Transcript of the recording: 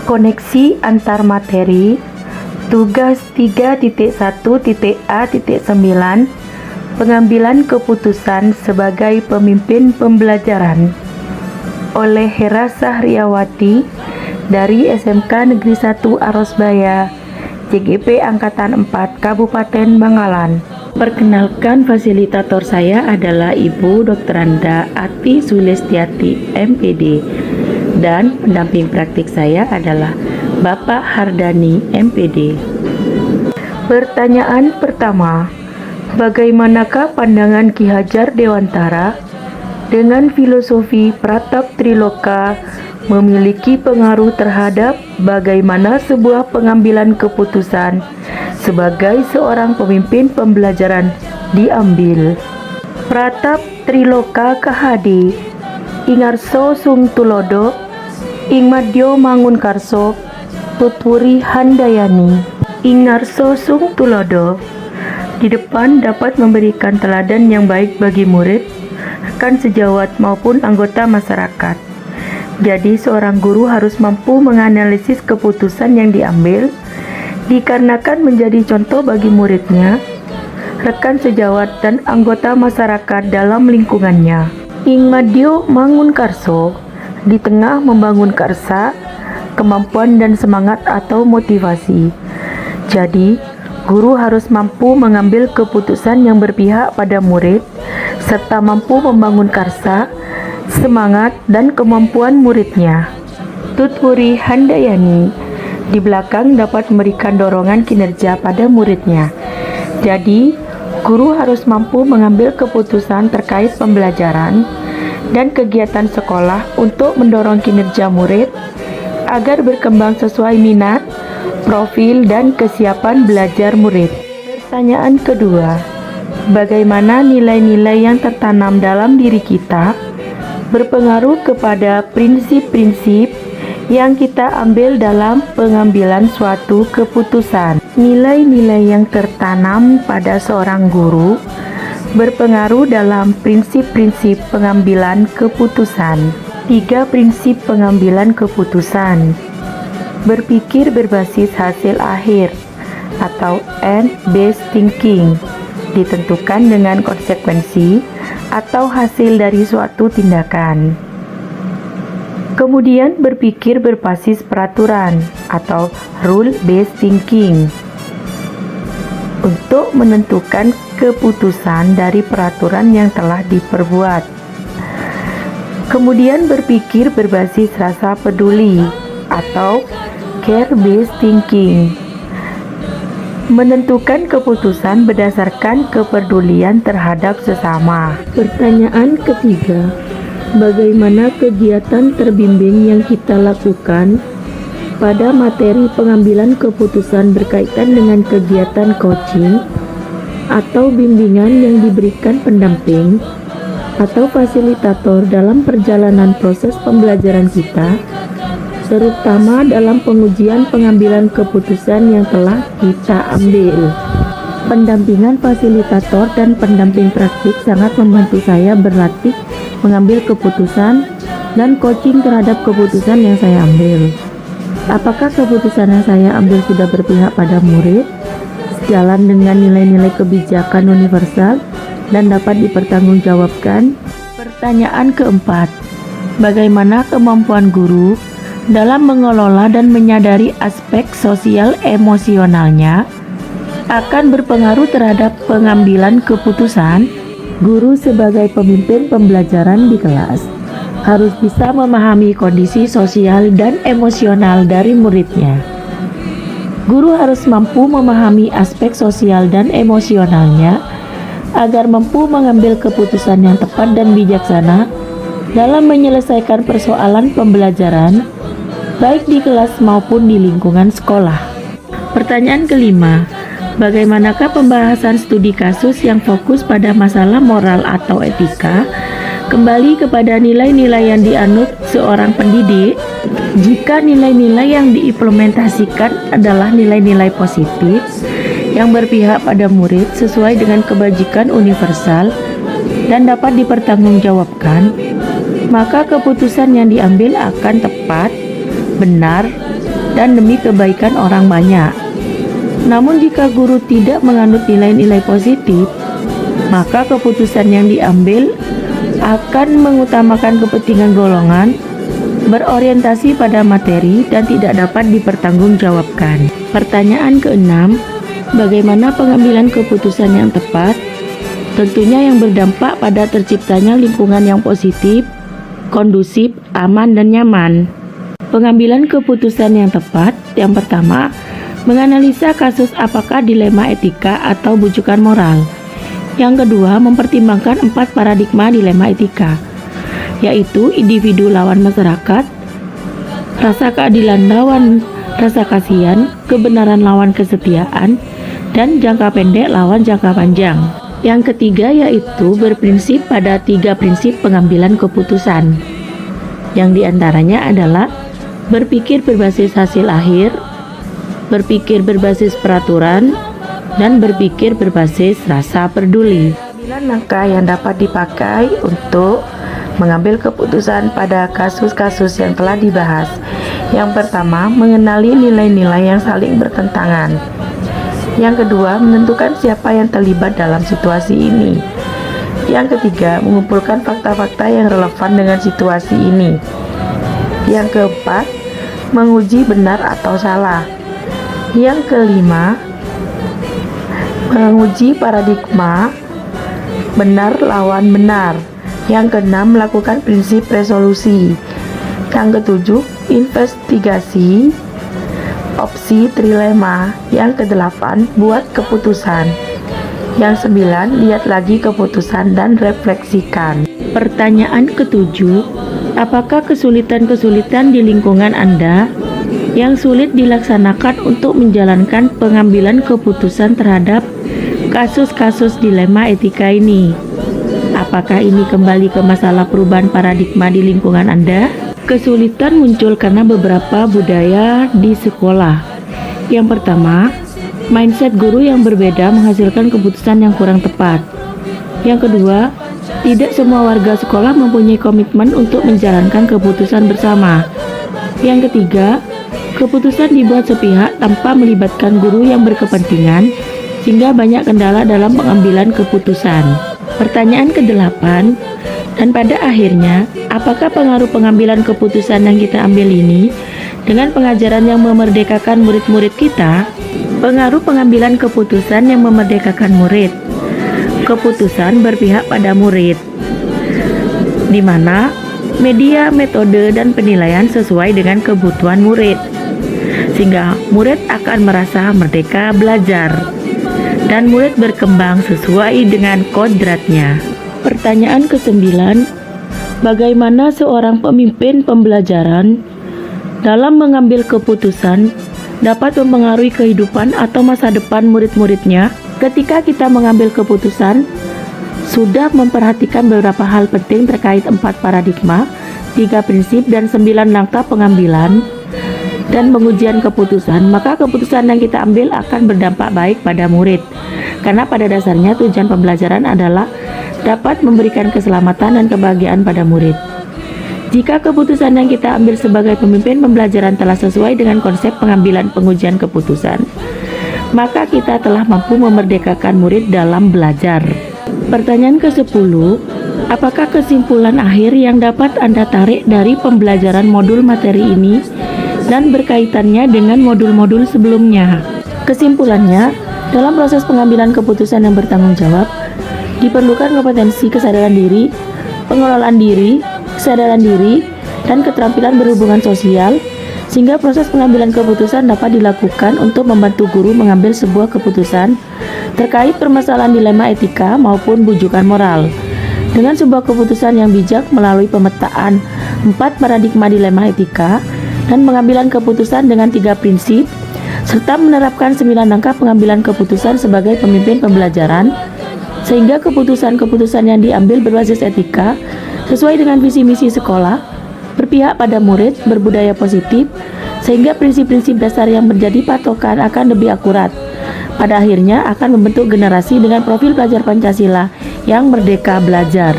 Koneksi antar materi. Tugas 3.1.A.9 Pengambilan keputusan sebagai pemimpin pembelajaran oleh Hera Sahriawati dari SMK Negeri 1 Arosbaya, JGP Angkatan 4 Kabupaten Bangkalan. Perkenalkan, fasilitator saya adalah Ibu Dr. Anda Ati Sulistiati, MPD, dan pendamping praktik saya adalah Bapak Hardani, MPD. Pertanyaan pertama, bagaimanakah pandangan Ki Hajar Dewantara dengan filosofi Pratap Triloka memiliki pengaruh terhadap bagaimana sebuah pengambilan keputusan sebagai seorang pemimpin pembelajaran diambil? Pratap Triloka KHD Ingarso Sung Tulodo Ingmadyo Mangunkarso Tutwuri Handayani. Ingarso Sung Tulodo di depan dapat memberikan teladan yang baik bagi murid, rekan sejawat maupun anggota masyarakat. Jadi seorang guru harus mampu menganalisis keputusan yang diambil, dikarenakan menjadi contoh bagi muridnya, rekan sejawat dan anggota masyarakat dalam lingkungannya. Ingmadyo Mangunkarso di tengah membangun karsa, kemampuan dan semangat atau motivasi. Jadi, guru harus mampu mengambil keputusan yang berpihak pada murid, serta mampu membangun karsa, semangat, dan kemampuan muridnya. Tutwuri Handayani di belakang dapat memberikan dorongan kinerja pada muridnya. Jadi, guru harus mampu mengambil keputusan terkait pembelajaran dan kegiatan sekolah untuk mendorong kinerja murid agar berkembang sesuai minat, profil, dan kesiapan belajar murid. Pertanyaan kedua, bagaimana nilai-nilai yang tertanam dalam diri kita berpengaruh kepada prinsip-prinsip yang kita ambil dalam pengambilan suatu keputusan? Nilai-nilai yang tertanam pada seorang guru berpengaruh dalam prinsip-prinsip pengambilan keputusan. 3 prinsip pengambilan keputusan. Berpikir berbasis hasil akhir atau end-based thinking, ditentukan dengan konsekuensi atau hasil dari suatu tindakan. Kemudian berpikir berbasis peraturan atau rule-based thinking, untuk menentukan keputusan dari peraturan yang telah diperbuat. Kemudian berpikir berbasis rasa peduli atau care-based thinking, menentukan keputusan berdasarkan kepedulian terhadap sesama. Pertanyaan ketiga, bagaimana kegiatan terbimbing yang kita lakukan pada materi pengambilan keputusan berkaitan dengan kegiatan coaching atau bimbingan yang diberikan pendamping atau fasilitator dalam perjalanan proses pembelajaran kita, terutama dalam pengujian pengambilan keputusan yang telah kita ambil. Pendampingan fasilitator dan pendamping praktik sangat membantu saya berlatih mengambil keputusan dan coaching terhadap keputusan yang saya ambil. Apakah keputusan yang saya ambil sudah berpihak pada murid, sejalan dengan nilai-nilai kebijakan universal, dan dapat dipertanggungjawabkan? Pertanyaan keempat, bagaimana kemampuan guru dalam mengelola dan menyadari aspek sosial emosionalnya akan berpengaruh terhadap pengambilan keputusan? Guru sebagai pemimpin pembelajaran di kelas harus bisa memahami kondisi sosial dan emosional dari muridnya. Guru harus mampu memahami aspek sosial dan emosionalnya agar mampu mengambil keputusan yang tepat dan bijaksana dalam menyelesaikan persoalan pembelajaran, baik di kelas maupun di lingkungan sekolah. Pertanyaan kelima, bagaimanakah pembahasan studi kasus yang fokus pada masalah moral atau etika kembali kepada nilai-nilai yang dianut seorang pendidik? Jika nilai-nilai yang diimplementasikan adalah nilai-nilai positif yang berpihak pada murid sesuai dengan kebajikan universal dan dapat dipertanggungjawabkan, maka keputusan yang diambil akan tepat, benar, dan demi kebaikan orang banyak. Namun jika guru tidak menganut nilai-nilai positif, maka keputusan yang diambil akan mengutamakan kepentingan golongan, berorientasi pada materi, dan tidak dapat dipertanggungjawabkan. Pertanyaan keenam, bagaimana pengambilan keputusan yang tepat? Tentunya yang berdampak pada terciptanya lingkungan yang positif, kondusif, aman, dan nyaman. Pengambilan keputusan yang tepat, yang pertama, menganalisa kasus apakah dilema etika atau bujukan moral. Yang kedua, mempertimbangkan 4 paradigma dilema etika, yaitu individu lawan masyarakat, rasa keadilan lawan rasa kasihan, kebenaran lawan kesetiaan, dan jangka pendek lawan jangka panjang. Yang ketiga yaitu berprinsip pada 3 prinsip pengambilan keputusan, yang diantaranya adalah berpikir berbasis hasil akhir, berpikir berbasis peraturan, dan berpikir berbasis rasa peduli. 9 langkah yang dapat dipakai untuk mengambil keputusan pada kasus-kasus yang telah dibahas. Yang pertama, mengenali nilai-nilai yang saling bertentangan. Yang kedua, menentukan siapa yang terlibat dalam situasi ini. Yang ketiga, mengumpulkan fakta-fakta yang relevan dengan situasi ini. Yang keempat, menguji benar atau salah. Yang kelima, menguji paradigma benar lawan benar. Yang keenam, melakukan prinsip resolusi. Yang ketujuh, investigasi opsi trilema. Yang kedelapan, buat keputusan. Yang sembilan, lihat lagi keputusan dan refleksikan. Pertanyaan ketujuh, apakah kesulitan-kesulitan di lingkungan Anda yang sulit dilaksanakan untuk menjalankan pengambilan keputusan terhadap kasus-kasus dilema etika ini? Apakah ini kembali ke masalah perubahan paradigma di lingkungan Anda? Kesulitan muncul karena beberapa budaya di sekolah. Yang pertama, mindset guru yang berbeda menghasilkan keputusan yang kurang tepat. Yang kedua, tidak semua warga sekolah mempunyai komitmen untuk menjalankan keputusan bersama. Yang ketiga, keputusan dibuat sepihak tanpa melibatkan guru yang berkepentingan, sehingga banyak kendala dalam pengambilan keputusan. Pertanyaan ke-8, dan pada akhirnya, apakah pengaruh pengambilan keputusan yang kita ambil ini dengan pengajaran yang memerdekakan murid-murid kita? Pengaruh pengambilan keputusan yang memerdekakan murid. Keputusan berpihak pada murid, di mana media, metode, dan penilaian sesuai dengan kebutuhan murid, sehingga murid akan merasa merdeka belajar dan murid berkembang sesuai dengan kodratnya. Pertanyaan ke-9, bagaimana seorang pemimpin pembelajaran dalam mengambil keputusan dapat mempengaruhi kehidupan atau masa depan murid-muridnya? Ketika kita mengambil keputusan, sudah memperhatikan beberapa hal penting terkait 4 paradigma, 3 prinsip, dan 9 langkah pengambilan dan pengujian keputusan, maka keputusan yang kita ambil akan berdampak baik pada murid. Karena pada dasarnya tujuan pembelajaran adalah dapat memberikan keselamatan dan kebahagiaan pada murid. Jika keputusan yang kita ambil sebagai pemimpin pembelajaran telah sesuai dengan konsep pengambilan pengujian keputusan, maka kita telah mampu memerdekakan murid dalam belajar. Pertanyaan ke-10, apakah kesimpulan akhir yang dapat Anda tarik dari pembelajaran modul materi ini dan berkaitannya dengan modul-modul sebelumnya? Kesimpulannya, dalam proses pengambilan keputusan yang bertanggung jawab, diperlukan kompetensi kesadaran diri, pengelolaan diri, kesadaran diri, dan keterampilan berhubungan sosial, sehingga proses pengambilan keputusan dapat dilakukan untuk membantu guru mengambil sebuah keputusan terkait permasalahan dilema etika maupun bujukan moral. Dengan sebuah keputusan yang bijak melalui pemetaan 4 paradigma dilema etika dan pengambilan keputusan dengan 3 prinsip, serta menerapkan 9 langkah pengambilan keputusan sebagai pemimpin pembelajaran, sehingga keputusan-keputusan yang diambil berbasis etika sesuai dengan visi misi sekolah, berpihak pada murid, berbudaya positif, sehingga prinsip-prinsip dasar yang menjadi patokan akan lebih akurat. Pada akhirnya akan membentuk generasi dengan profil pelajar Pancasila yang merdeka belajar.